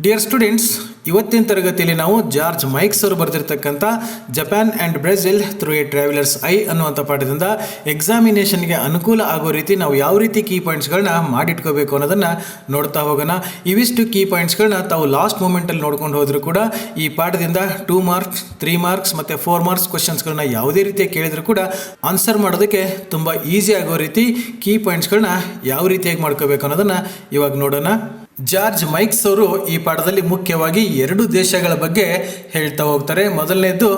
Dear students, ಇವತ್ತಿನ ತರಗತಿಯಲ್ಲಿ ನಾವು ಜಾರ್ಜ್ ಮೈಕ್ಸ್ ಅವರು ಬರೆದಿರ್ತಕ್ಕಂಥ Japan and Brazil through a traveller's eye ಅನ್ನುವಂಥ ಪಾಠದಿಂದ ಎಕ್ಸಾಮಿನೇಷನ್ಗೆ ಅನುಕೂಲ ಆಗೋ ರೀತಿ ನಾವು ಯಾವ ರೀತಿ ಕೀ ಪಾಯಿಂಟ್ಸ್ಗಳನ್ನ ಮಾಡಿಟ್ಕೋಬೇಕು ಅನ್ನೋದನ್ನು ನೋಡ್ತಾ ಹೋಗೋಣ. ಇವಿಷ್ಟು ಕೀ ಪಾಯಿಂಟ್ಸ್ಗಳನ್ನ ತಾವು ಲಾಸ್ಟ್ ಮೂಮೆಂಟಲ್ಲಿ ನೋಡ್ಕೊಂಡು ಹೋದರೂ ಕೂಡ ಈ ಪಾಠದಿಂದ 2 ಮಾರ್ಕ್ಸ್ 3 ಮಾರ್ಕ್ಸ್ ಮತ್ತು 4 ಮಾರ್ಕ್ಸ್ ಕ್ವಶನ್ಸ್ಗಳನ್ನ ಯಾವುದೇ ರೀತಿಯ ಕೇಳಿದರೂ ಕೂಡ ಆನ್ಸರ್ ಮಾಡೋದಕ್ಕೆ ತುಂಬ ಈಸಿ ಆಗೋ ರೀತಿ ಕೀ ಪಾಯಿಂಟ್ಸ್ಗಳನ್ನ ಯಾವ ರೀತಿಯಾಗಿ ಮಾಡ್ಕೋಬೇಕು ಅನ್ನೋದನ್ನು ಇವಾಗ ನೋಡೋಣ. ಜಾರ್ಜ್ ಮೈಕ್ಸ್ ಅವರು ಈ ಪಾಠದಲ್ಲಿ ಮುಖ್ಯವಾಗಿ 2 ದೇಶಗಳ ಬಗ್ಗೆ ಹೇಳ್ತಾ ಹೋಗ್ತಾರೆ. ಮೊದಲನೇದು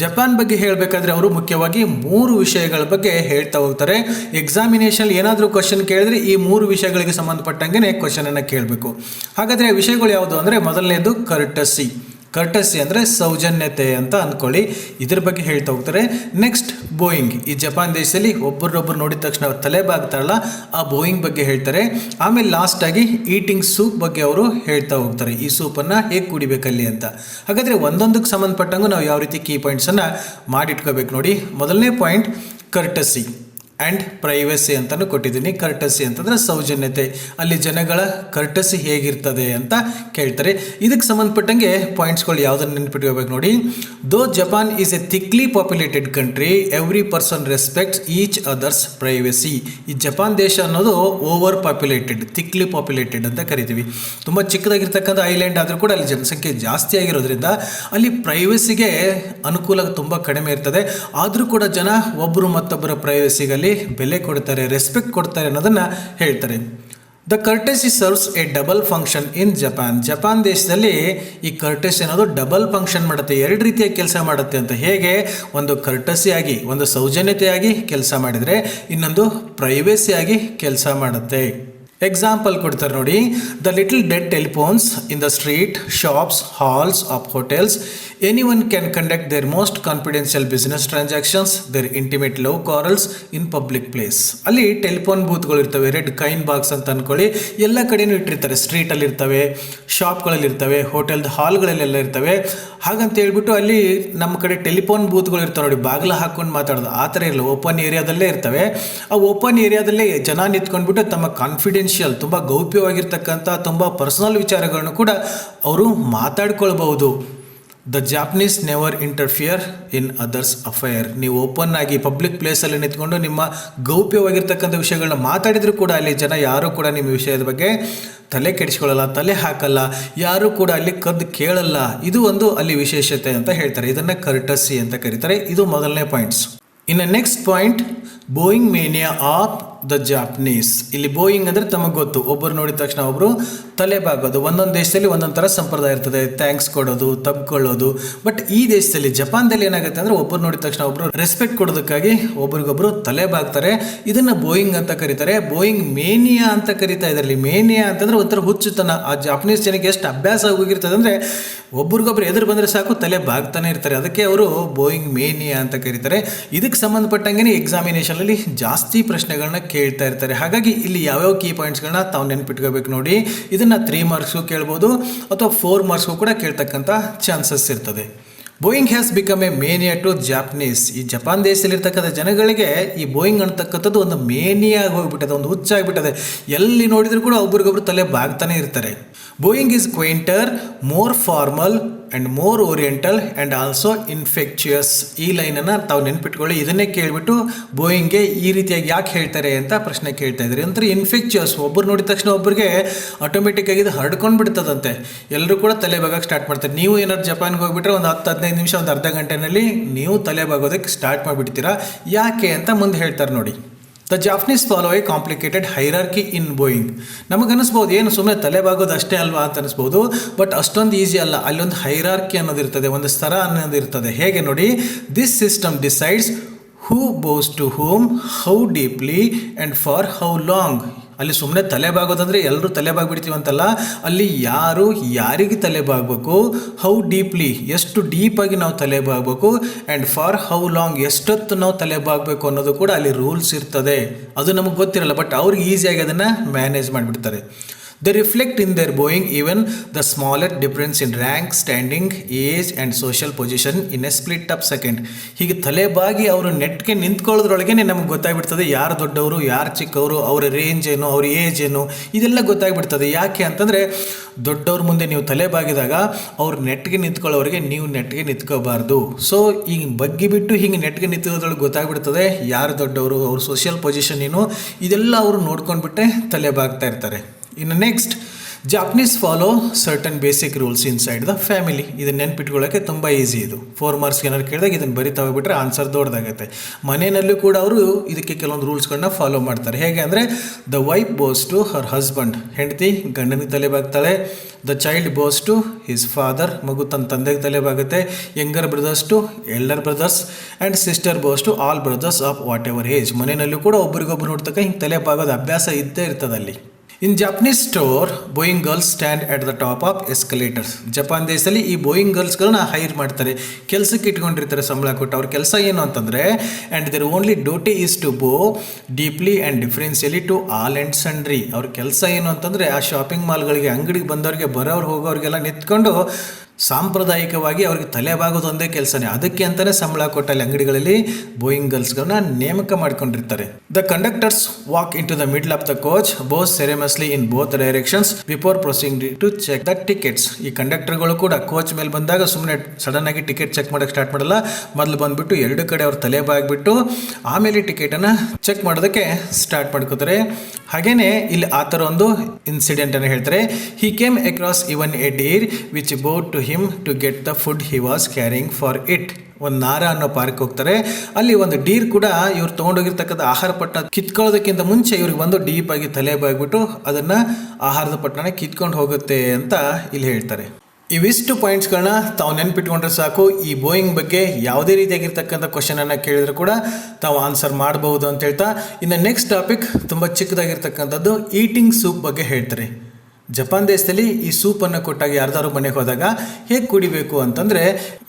ಜಪಾನ್ ಬಗ್ಗೆ ಹೇಳಬೇಕಾದ್ರೆ ಅವರು ಮುಖ್ಯವಾಗಿ 3 ವಿಷಯಗಳ ಬಗ್ಗೆ ಹೇಳ್ತಾ ಹೋಗ್ತಾರೆ. ಎಕ್ಸಾಮಿನೇಷನ್ ಏನಾದರೂ ಕ್ವಶನ್ ಕೇಳಿದ್ರೆ ಈ 3 ವಿಷಯಗಳಿಗೆ ಸಂಬಂಧಪಟ್ಟಂಗೆ ಕ್ವಶನನ್ನು ಕೇಳಬೇಕು. ಹಾಗಾದರೆ ವಿಷಯಗಳು ಯಾವುದು ಅಂದರೆ ಮೊದಲನೇದು ಕರ್ಟಸಿ ಅಂದರೆ ಸೌಜನ್ಯತೆ ಅಂತ ಅಂದ್ಕೊಳ್ಳಿ, ಇದ್ರ ಬಗ್ಗೆ ಹೇಳ್ತಾ ಹೋಗ್ತಾರೆ. ನೆಕ್ಸ್ಟ್ ಬೋಯಿಂಗ್, ಈ ಜಪಾನ್ ದೇಶದಲ್ಲಿ ಒಬ್ಬರೊಬ್ಬರು ನೋಡಿದ ತಕ್ಷಣ ತಲೆ ಬಾಗ್ತಾರಲ್ಲ ಆ ಬೋಯಿಂಗ್ ಬಗ್ಗೆ ಹೇಳ್ತಾರೆ. ಆಮೇಲೆ ಲಾಸ್ಟಾಗಿ ಈಟಿಂಗ್ ಸೂಪ್ ಬಗ್ಗೆ ಅವರು ಹೇಳ್ತಾ ಹೋಗ್ತಾರೆ, ಈ ಸೂಪನ್ನು ಹೇಗೆ ಕುಡಿಬೇಕಲ್ಲಿ ಅಂತ. ಹಾಗಾದರೆ ಒಂದೊಂದಕ್ಕೆ ಸಂಬಂಧಪಟ್ಟಂಗೂ ನಾವು ಯಾವ ರೀತಿ ಕೀ ಪಾಯಿಂಟ್ಸನ್ನು ಮಾಡಿಟ್ಕೋಬೇಕು ನೋಡಿ. ಮೊದಲನೇ ಪಾಯಿಂಟ್ ಕರ್ಟಸಿ ಆ್ಯಂಡ್ ಪ್ರೈವಸಿ ಅಂತಲೂ ಕೊಟ್ಟಿದ್ದೀನಿ. ಕರ್ಟಸಿ ಅಂತಂದರೆ ಸೌಜನ್ಯತೆ, ಅಲ್ಲಿ ಜನಗಳ ಕರ್ಟಸಿ ಹೇಗಿರ್ತದೆ ಅಂತ ಕೇಳ್ತಾರೆ. ಇದಕ್ಕೆ ಸಂಬಂಧಪಟ್ಟಂಗೆ ಪಾಯಿಂಟ್ಸ್ಗಳು ಯಾವುದನ್ನು ನೆನ್ಪಿಟ್ಕೋಬೇಕು ನೋಡಿ. Though Japan is a thickly populated country, every person respects each other's privacy. ಈ ಜಪಾನ್ ದೇಶ ಅನ್ನೋದು ಓವರ್ ಪಾಪ್ಯುಲೇಟೆಡ್, ಥಿಕ್ಲಿ ಪಾಪ್ಯುಲೇಟೆಡ್ ಅಂತ ಕರಿತೀವಿ. ತುಂಬ ಚಿಕ್ಕದಾಗಿರ್ತಕ್ಕಂಥ ಐಲ್ಯಾಂಡ್ ಆದರೂ ಕೂಡ ಅಲ್ಲಿ ಜನಸಂಖ್ಯೆ ಜಾಸ್ತಿ ಆಗಿರೋದ್ರಿಂದ ಅಲ್ಲಿ ಪ್ರೈವಸಿಗೆ ಅನುಕೂಲ ತುಂಬ ಕಡಿಮೆ ಇರ್ತದೆ. ಆದರೂ ಕೂಡ ಜನ ಒಬ್ಬರು ಮತ್ತೊಬ್ಬರ ಪ್ರೈವಸಿಗಲ್ಲಿ ಬೆಲೆ ಕೊಡ್ತಾರೆ, ರೆಸ್ಪೆಕ್ಟ್ ಕೊಡ್ತಾರೆ ಅನ್ನೋದನ್ನು ಹೇಳ್ತಾರೆ. The courtesy serves A double function in Japan ದೇಶದಲ್ಲಿ ಈ ಕರ್ಟಸಿ ಅನ್ನೋದು ಡಬಲ್ ಫಂಕ್ಷನ್ ಮಾಡುತ್ತೆ, 2 ರೀತಿಯ ಕೆಲಸ ಮಾಡುತ್ತೆ ಅಂತ. ಹೇಗೆ? ಒಂದು ಕರ್ಟಸಿಯಾಗಿ, ಒಂದು ಸೌಜನ್ಯತೆಯಾಗಿ ಕೆಲಸ ಮಾಡಿದರೆ ಇನ್ನೊಂದು ಪ್ರೈವೇಸಿಯಾಗಿ ಕೆಲಸ ಮಾಡುತ್ತೆ. ಎಕ್ಸಾಂಪಲ್ ಕೊಡ್ತಾರೆ ನೋಡಿ. The little dead telephones in the street, shops, halls of hotels, anyone can conduct their most confidential business transactions, their intimate love quarrels in public place. ಅಲ್ಲಿ ಟೆಲಿಫೋನ್ ಬೂತ್ಗಳು ಇರ್ತವೆ, ರೆಡ್ ಕಾಯಿನ್ ಬಾಕ್ಸ್ ಅಂತ ಅಂದ್ಕೊಳ್ಳಿ, ಎಲ್ಲ ಕಡೆಯೂ ಇಟ್ಟಿರ್ತಾರೆ. ಸ್ಟ್ರೀಟಲ್ಲಿ ಇರ್ತವೆ, ಶಾಪ್ಗಳಲ್ಲಿ ಇರ್ತವೆ, ಹೋಟೆಲ್ದ ಹಾಲ್ಗಳಲ್ಲೆಲ್ಲ ಇರ್ತವೆ. ಹಾಗಂತ ಹೇಳ್ಬಿಟ್ಟು ಅಲ್ಲಿ ನಮ್ಮ ಕಡೆ ಟೆಲಿಫೋನ್ ಬೂತ್ಗಳು ಇರ್ತವೆ ನೋಡಿ, ಬಾಗಿಲು ಹಾಕ್ಕೊಂಡು ಮಾತಾಡೋದು ಆ ಥರ ಇಲ್ಲ, ಓಪನ್ ಏರಿಯಾದಲ್ಲೇ ಇರ್ತವೆ. ಆ ಓಪನ್ ಏರಿಯಾದಲ್ಲೇ ಜನ ನಿಂತ್ಕೊಂಡ್ಬಿಟ್ಟು ತಮ್ಮ ಕಾನ್ಫಿಡೆನ್ಷಿಯಲ್, ತುಂಬ ಗೌಪ್ಯವಾಗಿರ್ತಕ್ಕಂಥ ತುಂಬ ಪರ್ಸನಲ್ ವಿಚಾರಗಳನ್ನು ಕೂಡ ಅವರು ಮಾತಾಡ್ಕೊಳ್ಬಹುದು. The Japanese never interfere in others' affair. ನೀವು ಓಪನ್ ಆಗಿ ಪಬ್ಲಿಕ್ ಪ್ಲೇಸಲ್ಲಿ ನಿಂತ್ಕೊಂಡು ನಿಮ್ಮ ಗೌಪ್ಯವಾಗಿರ್ತಕ್ಕಂಥ ವಿಷಯಗಳನ್ನ ಮಾತಾಡಿದರೂ ಕೂಡ ಅಲ್ಲಿ ಜನ ಯಾರೂ ಕೂಡ ನಿಮ್ಮ ವಿಷಯದ ಬಗ್ಗೆ ತಲೆ ಕೆಡಿಸ್ಕೊಳ್ಳಲ್ಲ, ತಲೆ ಹಾಕಲ್ಲ, ಯಾರೂ ಕೂಡ ಅಲ್ಲಿ ಕದ್ದು ಕೇಳಲ್ಲ. ಇದು ಒಂದು ಅಲ್ಲಿ ವಿಶೇಷತೆ ಅಂತ ಹೇಳ್ತಾರೆ. ಇದನ್ನು ಕರ್ಟಸಿ ಅಂತ ಕರೀತಾರೆ. ಇದು ಮೊದಲನೇ ಪಾಯಿಂಟ್ಸ್. ಇನ್ನು next point, Boeing mania of the Japanese. ಇಲ್ಲಿ ಬೋಯಿಂಗ್ ಅಂದರೆ ತಮಗೆ ಗೊತ್ತು, ಒಬ್ಬರು ನೋಡಿದ ತಕ್ಷಣ ಒಬ್ಬರು ತಲೆ ಬಾಗೋದು. ಒಂದೊಂದು ದೇಶದಲ್ಲಿ ಒಂದೊಂದು ಥರ ಸಂಪ್ರದಾಯ ಇರ್ತದೆ, ಥ್ಯಾಂಕ್ಸ್ ಕೊಡೋದು, ತಬ್ಕೊಳ್ಳೋದು. ಬಟ್ ಈ ದೇಶದಲ್ಲಿ ಜಪಾನ್ದಲ್ಲಿ ಏನಾಗುತ್ತೆ ಅಂದರೆ ಒಬ್ಬರು ನೋಡಿದ ತಕ್ಷಣ ಒಬ್ಬರು ರೆಸ್ಪೆಕ್ಟ್ ಕೊಡೋದಕ್ಕಾಗಿ ಒಬ್ರಿಗೊಬ್ಬರು ತಲೆ ಬಾಗ್ತಾರೆ. ಇದನ್ನು ಬೋಯಿಂಗ್ ಅಂತ ಕರೀತಾರೆ. ಬೋಯಿಂಗ್ ಮೇನಿಯಾ ಅಂತ ಕರೀತಾ ಇದರಲ್ಲಿ. ಮೇನಿಯಾ ಅಂತಂದರೆ ಒಂಥರ ಹುಚ್ಚುತನ. ಆ ಜಾಪನೀಸ್ ಜನಕ್ಕೆ ಎಷ್ಟು ಅಭ್ಯಾಸ ಹೋಗಿರ್ತದೆ ಅಂದರೆ ಒಬ್ರಿಗೊಬ್ರು ಎದುರು ಬಂದರೆ ಸಾಕು ತಲೆ ಬಾಗ್ತಾನೆ ಇರ್ತಾರೆ. ಅದಕ್ಕೆ ಅವರು ಬೋಯಿಂಗ್ ಮೇನಿಯಾ ಅಂತ ಕರೀತಾರೆ. ಇದಕ್ಕೆ ಸಂಬಂಧಪಟ್ಟಂಗೆ ಎಕ್ಸಾಮಿನೇಷನಲ್ಲಿ ಜಾಸ್ತಿ ಪ್ರಶ್ನೆಗಳನ್ನ ಕೇಳ್ತಾ ಇರ್ತಾರೆ. ಹಾಗಾಗಿ ಇಲ್ಲಿ ಯಾವ್ಯಾವ ಕೀ ಪಾಯಿಂಟ್ಸ್ಗಳನ್ನ ತಾವು ನೆನ್ಪಿಟ್ಕೋಬೇಕು ನೋಡಿ. ಇದನ್ನು 3 ಮಾರ್ಕ್ಸ್ಗೂ ಕೇಳ್ಬೋದು ಅಥವಾ 4 ಮಾರ್ಕ್ಸ್ಗೂ ಕೂಡ ಕೇಳ್ತಕ್ಕಂಥ ಚಾನ್ಸಸ್ ಇರ್ತದೆ. Boeing has become a mania to Japanese. ಈ ಜಪಾನ್ ದೇಶದಲ್ಲಿರ್ತಕ್ಕಂಥ ಜನಗಳಿಗೆ ಈ ಬೋಯಿಂಗ್ ಅಂತಕ್ಕಂಥದ್ದು ಒಂದು ಮೇನಿಯಾ ಹೋಗಿಬಿಟ್ಟದೆ, ಒಂದು ಹುಚ್ಚಾಗಿಬಿಟ್ಟದೆ. ಎಲ್ಲಿ ನೋಡಿದರೂ ಕೂಡ ಒಬ್ರಿಗೊಬ್ರು ತಲೆ ಬಾಗ್ತಾನೆ ಇರ್ತಾರೆ. Bowing is quainter, more formal and more oriental and also infectious. ಈ ಲೈನನ್ನು ತಾವು ನೆನ್ಪಿಟ್ಕೊಳ್ಳಿ. ಇದನ್ನೇ ಕೇಳಿಬಿಟ್ಟು ಬೋಯಿಂಗ್ಗೆ ಈ ರೀತಿಯಾಗಿ ಯಾಕೆ ಹೇಳ್ತಾರೆ ಅಂತ ಪ್ರಶ್ನೆ ಕೇಳ್ತಾ ಇದ್ದಾರೆ. ಅಂದರೆ ಇನ್ಫೆಕ್ಚುಯಸ್, ಒಬ್ಬರು ನೋಡಿದ ತಕ್ಷಣ ಒಬ್ಬರಿಗೆ ಆಟೋಮೆಟಿಕ್ಕಾಗಿ ಇದು ಹರಡ್ಕೊಂಡು ಬಿಡ್ತದಂತೆ. ಎಲ್ಲರೂ ಕೂಡ ತಲೆ ಬಾಗೋಕ್ಕೆ ಸ್ಟಾರ್ಟ್ ಮಾಡ್ತಾರೆ. ನೀವು ಏನಾದ್ರು ಜಪಾನ್ಗೆ ಹೋಗ್ಬಿಟ್ರೆ ಒಂದು 10-15 ನಿಮಿಷ, ಒಂದು ಅರ್ಧ ಗಂಟೆನಲ್ಲಿ ನೀವು ತಲೆ ಬಾಗೋದಕ್ಕೆ ಸ್ಟಾರ್ಟ್ ಮಾಡಿಬಿಡ್ತೀರಾ. ಯಾಕೆ ಅಂತ ಮುಂದೆ ಹೇಳ್ತಾರೆ ನೋಡಿ. The Japanese follow a complicated hierarchy in bowing. ನಮಗನ್ನಿಸ್ಬೋದು ಏನು ಸುಮ್ಮನೆ ತಲೆ ಬಾಗೋದು ಅಷ್ಟೇ ಅಲ್ವಾ ಅಂತ ಅನಿಸ್ಬೋದು. ಬಟ್ ಅಷ್ಟೊಂದು ಈಸಿ ಅಲ್ಲ. ಅಲ್ಲೊಂದು ಹೈರಾರ್ಕಿ ಅನ್ನೋದಿರ್ತದೆ, ಒಂದು ಸ್ತರ ಅನ್ನೋದಿರ್ತದೆ. ಹೇಗೆ ನೋಡಿ. This system decides who bows to whom, how deeply and for how long. ಅಲ್ಲಿ ಸುಮ್ಮನೆ ತಲೆ ಬಾಗೋದಂದರೆ ಎಲ್ಲರೂ ತಲೆ ಬಾಗ್ಬಿಡ್ತೀವಂತಲ್ಲ, ಅಲ್ಲಿ ಯಾರು ಯಾರಿಗೆ ತಲೆ ಬಾಗಬೇಕು, ಹೌ ಡೀಪ್ಲಿ ಎಷ್ಟು ಡೀಪಾಗಿ ನಾವು ತಲೆ ಬಾಗಬೇಕು, ಆ್ಯಂಡ್ ಫಾರ್ ಹೌ ಲಾಂಗ್ ಎಷ್ಟೊತ್ತು ನಾವು ತಲೆ ಬಾಗಬೇಕು ಅನ್ನೋದು ಕೂಡ ಅಲ್ಲಿ ರೂಲ್ಸ್ ಇರ್ತದೆ. ಅದು ನಮಗೆ ಗೊತ್ತಿರಲ್ಲ, ಬಟ್ ಅವ್ರಿಗೆ ಈಸಿಯಾಗಿ ಅದನ್ನು ಮ್ಯಾನೇಜ್ ಮಾಡಿಬಿಡ್ತಾರೆ. They reflect in their bowing even the smallest difference in rank, standing, age and social position in a split up second. ಹೀಗೆ ತಲೆಬಾಗಿ ಅವರು ನೆಟ್ಗೆ ನಿಂತ್ಕೊಳ್ಳೋದ್ರೊಳಗೆ ನಮಗೆ ಗೊತ್ತಾಗ್ಬಿಡ್ತದೆ ಯಾರು ದೊಡ್ಡವರು ಯಾರು ಚಿಕ್ಕವರು, ಅವರ ರೇಂಜ್ ಏನು, ಅವ್ರ ಏಜ್ ಏನು, ಇದೆಲ್ಲ ಗೊತ್ತಾಗ್ಬಿಡ್ತದೆ. ಯಾಕೆ ಅಂತಂದರೆ ದೊಡ್ಡವ್ರ ಮುಂದೆ ನೀವು ತಲೆಬಾಗಿದಾಗ ಅವ್ರು ನೆಟ್ಗೆ ನಿಂತ್ಕೊಳ್ಳೋರಿಗೆ ನೀವು ನೆಟ್ಗೆ ನಿಂತ್ಕೋಬಾರ್ದು. ಸೊ ಈಗ ಬಗ್ಗಿ ಬಿಟ್ಟು ಹಿಂಗೆ ನೆಟ್ಗೆ ನಿಂತ್ಕೊಳ್ಳೋದ್ರೊಳಗೆ ಗೊತ್ತಾಗ್ಬಿಡ್ತದೆ ಯಾರು ದೊಡ್ಡವರು, ಅವ್ರ ಸೋಷಿಯಲ್ ಪೊಸಿಷನ್ ಏನು, ಇದೆಲ್ಲ ಅವರು ನೋಡ್ಕೊಂಡ್ಬಿಟ್ಟೆ ತಲೆಬಾಗ್ತಾ ಇರ್ತಾರೆ. ಇನ್ನು next, Japanese follow certain basic rules inside the family. ಇದನ್ನು ನೆನ್ಪಿಟ್ಕೊಳ್ಳೋಕ್ಕೆ ತುಂಬ ಈಸಿ. ಇದು 4 ಮಾರ್ಕ್ಸ್ಗೆ ಏನಾದ್ರು ಕೇಳಿದಾಗ ಇದನ್ನು ಬರಿತಾ ಹೋಗ್ಬಿಟ್ರೆ ಆನ್ಸರ್ ದೊಡ್ಡದಾಗುತ್ತೆ. ಮನೆಯಲ್ಲೂ ಕೂಡ ಅವರು ಇದಕ್ಕೆ ಕೆಲವೊಂದು ರೂಲ್ಸ್ಗಳನ್ನ ಫಾಲೋ ಮಾಡ್ತಾರೆ. ಹೇಗೆ ಅಂದರೆ the wife bows to her husband, ಹೆಂಡತಿ ಗಂಡನಿಗೆ ತಲೆಬಾಗ್ತಾಳೆ. The child bows to his father, ಮಗು ತನ್ನ ತಂದೆಗೆ ತಲೆಬಾಗುತ್ತೆ. Younger brothers to elder brothers and sister bows to all brothers of whatever age. ಮನೆಯಲ್ಲೂ ಕೂಡ ಒಬ್ರಿಗೊಬ್ರು ನೋಡ್ತಕ್ಕ ಹಿಂಗೆ ತಲೆಬಾಗೋದು ಅಭ್ಯಾಸ ಇದ್ದೇ ಇರ್ತದೆ ಅಲ್ಲಿ. In Japanese store bowing girls stand at the top of escalators. Japan ದೇಶದಲ್ಲಿ ಈ ಬೋಯಿಂಗ್ ಗರ್ಲ್ಸ್ಗಳನ್ನ ಹೈರ್ ಮಾಡ್ತಾರೆ, ಕೆಲಸಕ್ಕೆ ಇಟ್ಕೊಂಡಿರ್ತಾರೆ ಸಂಬಳ ಕೊಟ್ಟು. ಅವ್ರ ಕೆಲಸ ಏನು ಅಂತಂದರೆ and their only duty is to bow deeply and differentially to all and sundry. ಅವ್ರ ಕೆಲಸ ಏನು ಅಂತಂದರೆ ಆ ಶಾಪಿಂಗ್ ಮಾಲ್ಗಳಿಗೆ ಅಂಗಡಿಗೆ ಬಂದವ್ರಿಗೆ ಬರೋರು ಹೋಗೋರಿಗೆಲ್ಲ ನಿಂತ್ಕೊಂಡು ಸಾಂಪ್ರದಾಯಿಕವಾಗಿ ಅವ್ರಿಗೆ ತಲೆಬಾಗೋದು ಒಂದೇ ಕೆಲಸನೇ. ಅದಕ್ಕೆ ಅಂತಲೇ ಸಂಬಳ ಕೊಟ್ಟಲ್ಲಿ ಅಂಗಡಿಗಳಲ್ಲಿ ಬೋಯಿಂಗ್ ಗರ್ಲ್ಸ್ಗಳನ್ನ ನೇಮಕ ಮಾಡ್ಕೊಂಡಿರ್ತಾರೆ. The conductors walk in to the middle of the coach bows ceremoniously in both directions before proceeding to check the tickets. ಈ ಕಂಡಕ್ಟರ್ಗಳು ಕೂಡ ಕೋಚ್ ಮೇಲೆ ಬಂದಾಗ ಸುಮ್ಮನೆ ಸಡನ್ ಆಗಿ ಟಿಕೆಟ್ ಚೆಕ್ ಮಾಡೋಕ್ಕೆ ಸ್ಟಾರ್ಟ್ ಮಾಡಲ್ಲ. ಮೊದಲು ಬಂದುಬಿಟ್ಟು ಎರಡು ಕಡೆ ಅವ್ರ ತಲೆಬಾಗ್ಬಿಟ್ಟು ಆಮೇಲೆ ಟಿಕೆಟನ್ನು ಚೆಕ್ ಮಾಡೋದಕ್ಕೆ ಸ್ಟಾರ್ಟ್ ಮಾಡ್ಕೋತಾರೆ. ಹಾಗೇನೆ ಇಲ್ಲಿ ಆ ಥರ ಒಂದು ಇನ್ಸಿಡೆಂಟ್ ಅನ್ನು ಹೇಳ್ತಾರೆ. He came across even a deer which bowed to him to get the food he was carrying for it. ಒಂದು ನಾರ ಅನ್ನೋ ಪಾರ್ಕ್ ಹೋಗ್ತಾರೆ. ಅಲ್ಲಿ ಒಂದು ಡೀರ್ ಕೂಡ ಇವ್ರು ತೊಗೊಂಡೋಗಿರ್ತಕ್ಕಂಥ ಆಹಾರ ಪಟ್ಟಣ ಕಿತ್ಕೊಳ್ಳೋದಕ್ಕಿಂತ ಮುಂಚೆ ಇವ್ರಿಗೆ ಬಂದು ಡೀಪಾಗಿ ತಲೆಬಾಗ್ಬಿಟ್ಟು ಅದನ್ನು ಆಹಾರದ ಪಟ್ಟಣ ಕಿತ್ಕೊಂಡು ಹೋಗುತ್ತೆ ಅಂತ ಇಲ್ಲಿ ಹೇಳ್ತಾರೆ. ಇವಿಷ್ಟು ಪಾಯಿಂಟ್ಸ್ಗಳನ್ನ ತಾವು ನೆನ್ಪಿಟ್ಕೊಂಡ್ರೆ ಸಾಕು. ಈ ಬೋಯಿಂಗ್ ಬಗ್ಗೆ ಯಾವುದೇ ರೀತಿಯಾಗಿರ್ತಕ್ಕಂಥ ಕ್ವಶನನ್ನು ಕೇಳಿದ್ರು ಕೂಡ ತಾವು ಆನ್ಸರ್ ಮಾಡಬಹುದು ಅಂತ ಹೇಳ್ತಾ, ಇನ್ನು ನೆಕ್ಸ್ಟ್ ಟಾಪಿಕ್ ತುಂಬ ಚಿಕ್ಕದಾಗಿರ್ತಕ್ಕಂಥದ್ದು ಈಟಿಂಗ್ ಸೂಪ್ ಬಗ್ಗೆ ಹೇಳ್ತಾರೆ. ಜಪಾನ್ ದೇಶದಲ್ಲಿ ಈ ಸೂಪನ್ನು ಕೊಟ್ಟಾಗ ಯಾರ್ದಾರು ಮನೆಗೆ ಹೋದಾಗ ಹೇಗೆ ಕುಡಿಬೇಕು ಅಂತಂದರೆ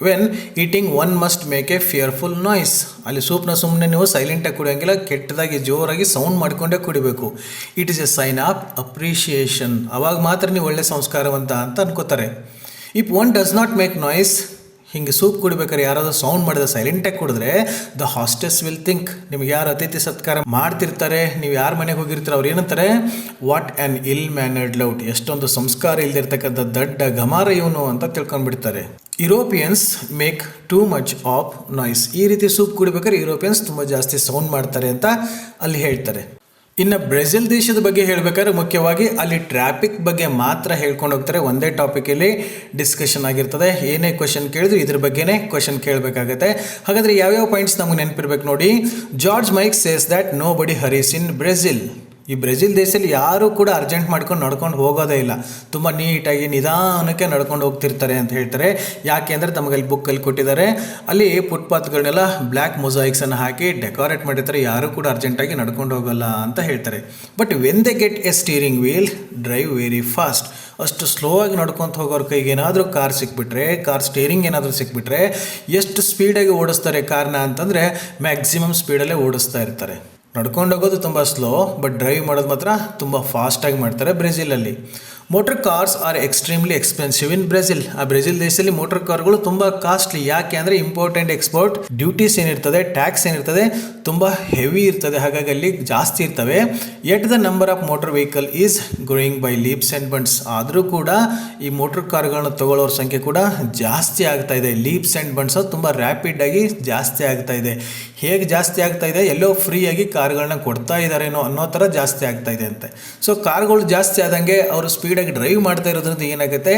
when eating one must make A fearful noise. ಅಲ್ಲಿ ಸೂಪ್ನ ಸುಮ್ಮನೆ ನೀವು ಸೈಲೆಂಟಾಗಿ ಕುಡಿಯೋಂಗಿಲ್ಲ, ಕೆಟ್ಟದಾಗಿ ಜೋರಾಗಿ ಸೌಂಡ್ ಮಾಡಿಕೊಂಡೇ ಕುಡಿಬೇಕು. It is a sign of appreciation. ಅವಾಗ ಮಾತ್ರ ನೀವು ಒಳ್ಳೆ ಸಂಸ್ಕಾರವಂತ ಅಂತ ಅನ್ಕೋತಾರೆ. If one does not make noise, ಹಿಂಗೆ ಸೂಪ್ ಕುಡಿಬೇಕಾದ್ರೆ ಯಾರಾದರೂ ಸೌಂಡ್ ಮಾಡಿದ್ರೆ ಸೈಲೆಂಟಾಗಿ ಕುಡಿದ್ರೆ ದ ಹಾಸ್ಟೆಸ್ ವಿಲ್ ಥಿಂಕ್, ನಿಮ್ಗೆ ಯಾರು ಅತಿಥಿ ಸತ್ಕಾರ ಮಾಡ್ತಿರ್ತಾರೆ, ನೀವು ಯಾರ ಮನೆಗೆ ಹೋಗಿರ್ತಾರೆ ಅವ್ರು ಏನಂತಾರೆ, what an ill mannered lout, ಎಷ್ಟೊಂದು ಸಂಸ್ಕಾರ ಇಲ್ದಿರ್ತಕ್ಕಂಥ ದಡ್ಡ ಗಮಾರ ಇವನು ಅಂತ ತಿಳ್ಕೊಂಡ್ಬಿಡ್ತಾರೆ. Europeans make too much of noise. ಈ ರೀತಿ ಸೂಪ್ ಕುಡಿಬೇಕಾದ್ರೆ ಯುರೋಪಿಯನ್ಸ್ ತುಂಬ ಜಾಸ್ತಿ ಸೌಂಡ್ ಮಾಡ್ತಾರೆ ಅಂತ ಅಲ್ಲಿ ಹೇಳ್ತಾರೆ. ಇನ್ನು ಬ್ರೆಜಿಲ್ ದೇಶದ ಬಗ್ಗೆ ಹೇಳಬೇಕಾದ್ರೆ ಮುಖ್ಯವಾಗಿ ಅಲ್ಲಿ ಟ್ರಾಫಿಕ್ ಬಗ್ಗೆ ಮಾತ್ರ ಹೇಳ್ಕೊಂಡು ಹೋಗ್ತಾರೆ. ಒಂದೇ ಟಾಪಿಕಲ್ಲಿ ಡಿಸ್ಕಷನ್ ಆಗಿರ್ತದೆ. ಏನೇ ಕ್ವಶನ್ ಕೇಳಿದ್ರು ಇದ್ರ ಬಗ್ಗೆನೇ ಕ್ವಶನ್ ಕೇಳಬೇಕಾಗತ್ತೆ. ಹಾಗಾದರೆ ಯಾವ್ಯಾವ ಪಾಯಿಂಟ್ಸ್ ನಮಗೆ ನೆನಪಿರ್ಬೇಕು ನೋಡಿ. George Mike says that nobody hurries in Brazil. ಈ ಬ್ರೆಜಿಲ್ ದೇಶದಲ್ಲಿ ಯಾರೂ ಕೂಡ ಅರ್ಜೆಂಟ್ ಮಾಡ್ಕೊಂಡು ನಡ್ಕೊಂಡು ಹೋಗೋದೇ ಇಲ್ಲ, ತುಂಬ ನೀಟಾಗಿ ನಿಧಾನಕ್ಕೆ ನಡ್ಕೊಂಡು ಹೋಗ್ತಿರ್ತಾರೆ ಅಂತ ಹೇಳ್ತಾರೆ. ಯಾಕೆ ಅಂದರೆ ತಮಗಲ್ಲಿ ಬುಕ್ಕಲ್ಲಿ ಕೊಟ್ಟಿದ್ದಾರೆ, ಅಲ್ಲಿ ಫುಟ್ಪಾತ್ಗಳನ್ನೆಲ್ಲ ಬ್ಲ್ಯಾಕ್ ಮೊಸಾಯಿಕ್ಸನ್ನು ಹಾಕಿ ಡೆಕೋರೇಟ್ ಮಾಡಿರ್ತಾರೆ, ಯಾರೂ ಕೂಡ ಅರ್ಜೆಂಟಾಗಿ ನಡ್ಕೊಂಡು ಹೋಗಲ್ಲ ಅಂತ ಹೇಳ್ತಾರೆ. But when they get a steering wheel drive very fast. ಅಷ್ಟು ಸ್ಲೋ ಆಗಿ ನಡ್ಕೊತ ಹೋಗೋರ ಕೈಗೆ ಏನಾದರೂ ಕಾರ್ ಸಿಕ್ಬಿಟ್ರೆ, ಕಾರ್ ಸ್ಟೇರಿಂಗ್ ಏನಾದರೂ ಸಿಕ್ಬಿಟ್ರೆ ಎಷ್ಟು ಸ್ಪೀಡಾಗಿ ಓಡಿಸ್ತಾರೆ ಕಾರ್ನ ಅಂತಂದರೆ ಮ್ಯಾಕ್ಸಿಮಮ್ ಸ್ಪೀಡಲ್ಲೇ ಓಡಿಸ್ತಾ ಇರ್ತಾರೆ. ನಡ್ಕೊಂಡು ಹೋಗೋದು ತುಂಬ ಸ್ಲೋ, ಬಟ್ ಡ್ರೈವ್ ಮಾಡೋದು ಮಾತ್ರ ತುಂಬ ಫಾಸ್ಟಾಗಿ ಮಾಡ್ತಾರೆ ಬ್ರೆಜಿಲಲ್ಲಿ. Motor cars are extremely expensive in Brazil. ಆ ಬ್ರೆಜಿಲ್ ದೇಶದಲ್ಲಿ ಮೋಟರ್ ಕಾರ್ಗಳು ತುಂಬ ಕಾಸ್ಟ್ಲಿ. ಯಾಕೆ ಅಂದರೆ ಇಂಪೋರ್ಟ್ ಆ್ಯಂಡ್ ಎಕ್ಸ್ಪೋರ್ಟ್ ಡ್ಯೂಟೀಸ್ ಏನಿರ್ತದೆ, ಟ್ಯಾಕ್ಸ್ ಏನಿರ್ತದೆ ತುಂಬ ಹೆವಿ ಇರ್ತದೆ, ಹಾಗಾಗಿ ಅಲ್ಲಿ ಜಾಸ್ತಿ ಇರ್ತವೆ. Yet the number of motor vehicle is growing by leaps and bounds. ಆದರೂ ಕೂಡ ಈ ಮೋಟರ್ ಕಾರ್ಗಳನ್ನ ತಗೊಳ್ಳೋರ ಸಂಖ್ಯೆ ಕೂಡ ಜಾಸ್ತಿ ಆಗ್ತಾ ಇದೆ. ಲೀಪ್ಸ್ ಆ್ಯಂಡ್ ಬಂಡ್ಸ್ ತುಂಬ ರ್ಯಾಪಿಡಾಗಿ ಜಾಸ್ತಿ ಆಗ್ತಾ ಇದೆ. ಹೇಗೆ ಜಾಸ್ತಿ ಆಗ್ತಾ ಇದೆ, ಎಲ್ಲೋ ಫ್ರೀಯಾಗಿ ಕಾರ್ಗಳನ್ನ ಕೊಡ್ತಾ ಇದ್ದಾರೇನೋ ಅನ್ನೋ ಥರ ಜಾಸ್ತಿ ಆಗ್ತಾ ಇದೆ ಅಂತೆ. ಸೊ ಕಾರ್ಗಳು ಜಾಸ್ತಿ ಆದಂಗೆ ಅವರು ಸ್ಪೀಡಾಗಿ ಡ್ರೈವ್ ಮಾಡ್ತಾ ಇರೋದ್ರಿಂದ ಏನಾಗುತ್ತೆ,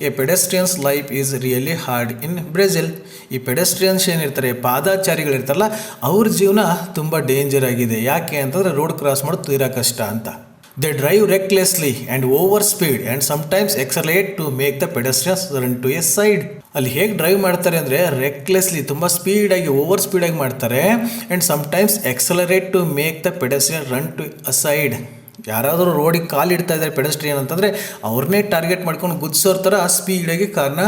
A pedestrians life is really hard in Brazil. ಈ ಪೆಡೆಸ್ಟ್ರಿಯನ್ಸ್ ಏನಿರ್ತಾರೆ, ಪಾದಾಚಾರಿಗಳಿರ್ತಾರಲ್ಲ, ಅವ್ರ ಜೀವನ ತುಂಬ ಡೇಂಜರ್ ಆಗಿದೆ. ಯಾಕೆ ಅಂತಂದರೆ ರೋಡ್ ಕ್ರಾಸ್ ಮಾಡೋದು ತೀರಾ ಕಷ್ಟ ಅಂತ. They drive recklessly and over speed and sometimes accelerate to make the pedestrians run to a side. ಅಲ್ಲಿ ಹೇಗೆ ಡ್ರೈವ್ ಮಾಡ್ತಾರೆ ಅಂದರೆ ರೆಕ್ಲೆಸ್ಲಿ, ತುಂಬ ಸ್ಪೀಡಾಗಿ ಓವರ್ ಸ್ಪೀಡಾಗಿ ಮಾಡ್ತಾರೆ. And sometimes accelerate to make the pedestrian run to a side. ಯಾರಾದರೂ ರೋಡಿಗೆ ಕಾಲು ಇಡ್ತಾ ಇದ್ದಾರೆ ಪೆಡೆಸ್ಟ್ರಿಯನ್ ಅಂತಂದರೆ ಅವ್ರನ್ನೇ ಟಾರ್ಗೆಟ್ ಮಾಡ್ಕೊಂಡು ಗುದ್ಸೋರ್ ಥರ ಸ್ಪೀಡಾಗಿ ಕಾರ್ನ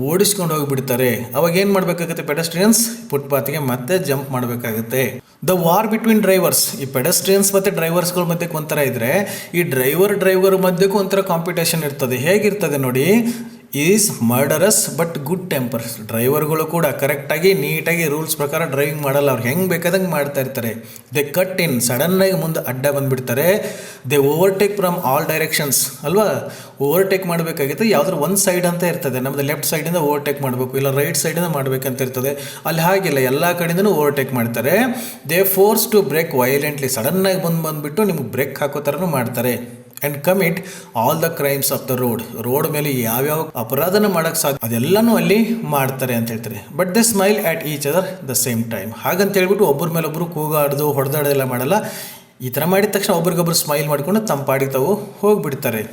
ಓಡಿಸ್ಕೊಂಡು ಹೋಗಿಬಿಡ್ತಾರೆ. ಅವಾಗ ಏನು ಮಾಡಬೇಕಾಗುತ್ತೆ ಪೆಡೆಸ್ಟ್ರಿಯನ್ಸ್? ಫುಟ್ಪಾತ್ಗೆ ಮತ್ತೆ ಜಂಪ್ ಮಾಡಬೇಕಾಗುತ್ತೆ. ದ ವಾರ್ ಬಿಟ್ವೀನ್ ಡ್ರೈವರ್ಸ್, ಈ ಪೆಡೆಸ್ಟ್ರಿಯನ್ಸ್ ಮತ್ತು ಡ್ರೈವರ್ಸ್ಗಳ ಮಧ್ಯಕ್ಕೆ ಒಂಥರ ಇದ್ದರೆ ಈ ಡ್ರೈವರ್ ಮಧ್ಯಕ್ಕೂ ಒಂಥರ ಕಾಂಪಿಟೇಷನ್ ಇರ್ತದೆ. ಹೇಗಿರ್ತದೆ ನೋಡಿ, ಈಸ್ ಮರ್ಡರಸ್ ಬಟ್ ಗುಡ್ ಟೆಂಪರ್. ಡ್ರೈವರ್ಗಳು ಕೂಡ ಕರೆಕ್ಟಾಗಿ ನೀಟಾಗಿ ರೂಲ್ಸ್ ಪ್ರಕಾರ ಡ್ರೈವಿಂಗ್ ಮಾಡಲ್ಲ, ಅವ್ರು ಹೆಂಗೆ ಬೇಕಾದಂಗೆ ಮಾಡ್ತಾ ಇರ್ತಾರೆ. ದೇ ಕಟ್ ಇನ್, ಸಡನ್ನಾಗಿ ಮುಂದೆ ಅಡ್ಡ ಬಂದುಬಿಡ್ತಾರೆ. They overtake from all directions ಅಲ್ವಾ. ಓವರ್ಟೇಕ್ ಮಾಡಬೇಕಾಗಿತ್ತು ಯಾವುದಾದ್ರು ಒಂದು ಸೈಡ್ ಅಂತ ಇರ್ತದೆ, ನಮ್ಮದು ಲೆಫ್ಟ್ ಸೈಡಿಂದ ಓವರ್ಟೇಕ್ ಮಾಡಬೇಕು, ಇಲ್ಲ ರೈಟ್ ಸೈಡಿಂದ ಮಾಡಬೇಕಂತ ಇರ್ತದೆ. ಅಲ್ಲಿ ಹಾಗಿಲ್ಲ, ಎಲ್ಲ ಕಡೆಯಿಂದನೂ ಓವರ್ಟೇಕ್ ಮಾಡ್ತಾರೆ. They force to brake violently, ಸಡನ್ನಾಗಿ ಬಂದುಬಿಟ್ಟು ನಿಮ್ಗೆ ಬ್ರೇಕ್ ಹಾಕೋ ಥರನೂ ಮಾಡ್ತಾರೆ. And commit all the crimes of the road ಮೇಲೆ ಯಾವ್ಯಾವ ಅಪರಾಧನ ಮಾಡೋಕ್ಕೆ ಸಾಧ್ಯ ಅದೆಲ್ಲನೂ ಅಲ್ಲಿ ಮಾಡ್ತಾರೆ ಅಂತ ಹೇಳ್ತಾರೆ. But they smile at each other the same time. ಹಾಗಂತ ಹೇಳ್ಬಿಟ್ಟು ಒಬ್ಬರ ಮೇಲೊಬ್ಬರು ಕೂಗಾಡ್ದು ಹೊಡೆದಾಡೋದೆಲ್ಲ ಮಾಡಲ್ಲ. ಈ ಥರ ಮಾಡಿದ ತಕ್ಷಣ ಒಬ್ರಿಗೊಬ್ರು ಸ್ಮೈಲ್ ಮಾಡಿಕೊಂಡು ತಮ್ಮ ಪಾಡಿಗೆ ತಾವು ಹೋಗಿಬಿಡ್ತಾರೆ.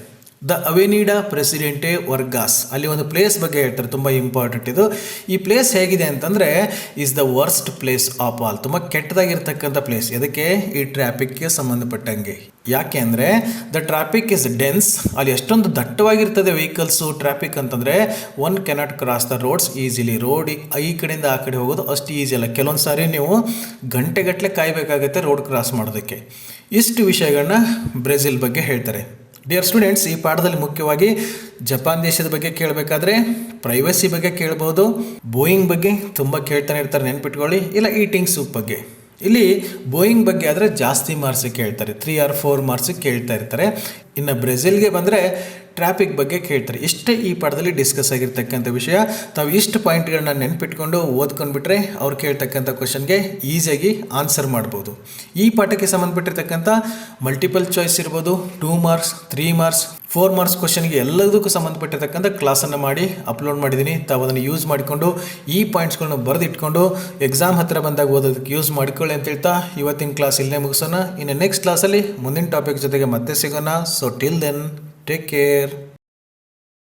ದ ಅವೆನಿಡಾ ಪ್ರೆಸಿಡೆಂಟೆ ವರ್ಗಾಸ್, ಅಲ್ಲಿ ಒಂದು ಪ್ಲೇಸ್ ಬಗ್ಗೆ ಹೇಳ್ತಾರೆ, ತುಂಬ ಇಂಪಾರ್ಟೆಂಟ್ ಇದು. ಈ ಪ್ಲೇಸ್ ಹೇಗಿದೆ ಅಂತಂದರೆ is the worst place of all, ತುಂಬ ಕೆಟ್ಟದಾಗಿರ್ತಕ್ಕಂಥ ಪ್ಲೇಸ್. ಅದಕ್ಕೆ ಈ ಟ್ರಾಫಿಕ್ಗೆ ಸಂಬಂಧಪಟ್ಟಂಗೆ. ಯಾಕೆ ಅಂದರೆ ದ ಟ್ರಾಫಿಕ್ ಇಸ್ ಡೆನ್ಸ್, ಅಲ್ಲಿ ಎಷ್ಟೊಂದು ದಟ್ಟವಾಗಿರ್ತದೆ ವೆಹಿಕಲ್ಸು. ಟ್ರಾಫಿಕ್ ಅಂತಂದರೆ one cannot cross the roads easily, road ಈ ಕಡೆಯಿಂದ ಆ ಕಡೆ ಹೋಗೋದು ಅಷ್ಟು ಈಸಿ ಅಲ್ಲ. ಕೆಲವೊಂದು ಸಾರಿ ನೀವು ಗಂಟೆಗಟ್ಟಲೆ ಕಾಯಬೇಕಾಗುತ್ತೆ ರೋಡ್ ಕ್ರಾಸ್ ಮಾಡೋದಕ್ಕೆ. ಇಷ್ಟು ವಿಷಯಗಳನ್ನ ಬ್ರೆಜಿಲ್ ಬಗ್ಗೆ ಹೇಳ್ತಾರೆ. ಡಿಯರ್ ಸ್ಟೂಡೆಂಟ್ಸ್, ಈ ಪಾಠದಲ್ಲಿ ಮುಖ್ಯವಾಗಿ ಜಪಾನ್ ದೇಶದ ಬಗ್ಗೆ ಕೇಳಬೇಕಾದ್ರೆ ಪ್ರೈವಸಿ ಬಗ್ಗೆ ಕೇಳ್ಬೋದು, ಬೋಯಿಂಗ್ ಬಗ್ಗೆ ತುಂಬ ಕೇಳ್ತಾನೆ ಇರ್ತಾರೆ, ನೆನ್ಪಿಟ್ಕೊಳ್ಳಿ. ಇಲ್ಲ ಈಟಿಂಗ್ ಸೂಪ್ ಬಗ್ಗೆ. ಇಲ್ಲಿ ಬೋಯಿಂಗ್ ಬಗ್ಗೆ ಆದರೆ ಜಾಸ್ತಿ ಮಾರ್ಕ್ಸಿಗೆ ಕೇಳ್ತಾರೆ, 3 or 4 ಮಾರ್ಕ್ಸಿಗೆ ಕೇಳ್ತಾ ಇರ್ತಾರೆ. ಇನ್ನು ಬ್ರೆಜಿಲ್ಗೆ ಬಂದರೆ ಟ್ರಾಫಿಕ್ ಬಗ್ಗೆ ಕೇಳ್ತಾರೆ. ಇಷ್ಟೇ ಈ ಪಾಠದಲ್ಲಿ ಡಿಸ್ಕಸ್ ಆಗಿರ್ತಕ್ಕಂಥ ವಿಷಯ. ತಾವು ಇಷ್ಟು ಪಾಯಿಂಟ್ಗಳನ್ನ ನೆನ್ಪಿಟ್ಕೊಂಡು ಓದ್ಕೊಂಡ್ಬಿಟ್ರೆ ಅವ್ರು ಕೇಳ್ತಕ್ಕಂಥ ಕ್ವಶನ್ಗೆ ಈಸಿಯಾಗಿ ಆನ್ಸರ್ ಮಾಡ್ಬೋದು. ಈ ಪಾಠಕ್ಕೆ ಸಂಬಂಧಪಟ್ಟಿರ್ತಕ್ಕಂಥ ಮಲ್ಟಿಪಲ್ ಚಾಯ್ಸ್ ಇರ್ಬೋದು, 2 ಮಾರ್ಕ್ಸ್, 3 ಮಾರ್ಕ್ಸ್, 4 ಮಾರ್ಕ್ಸ್ ಕ್ವಶನ್ಗೆ ಎಲ್ಲದಕ್ಕೂ ಸಂಬಂಧಪಟ್ಟಿರ್ತಕ್ಕಂಥ ಕ್ಲಾಸನ್ನು ಮಾಡಿ ಅಪ್ಲೋಡ್ ಮಾಡಿದ್ದೀನಿ. ತಾವು ಅದನ್ನು ಯೂಸ್ ಮಾಡಿಕೊಂಡು ಈ ಪಾಯಿಂಟ್ಸ್ಗಳನ್ನ ಬರೆದಿಟ್ಕೊಂಡು ಎಕ್ಸಾಮ್ ಹತ್ತಿರ ಬಂದಾಗ ಓದೋದಕ್ಕೆ ಯೂಸ್ ಮಾಡಿಕೊಳ್ಳಿ ಅಂತ ಹೇಳ್ತಾ ಇವತ್ತಿನ ಕ್ಲಾಸ್ ಇಲ್ಲೇ ಮುಗಿಸೋಣ. ಇನ್ನು ನೆಕ್ಸ್ಟ್ ಕ್ಲಾಸಲ್ಲಿ ಮುಂದಿನ ಟಾಪಿಕ್ ಜೊತೆಗೆ ಮತ್ತೆ ಸಿಗೋಣ. So till then, take care.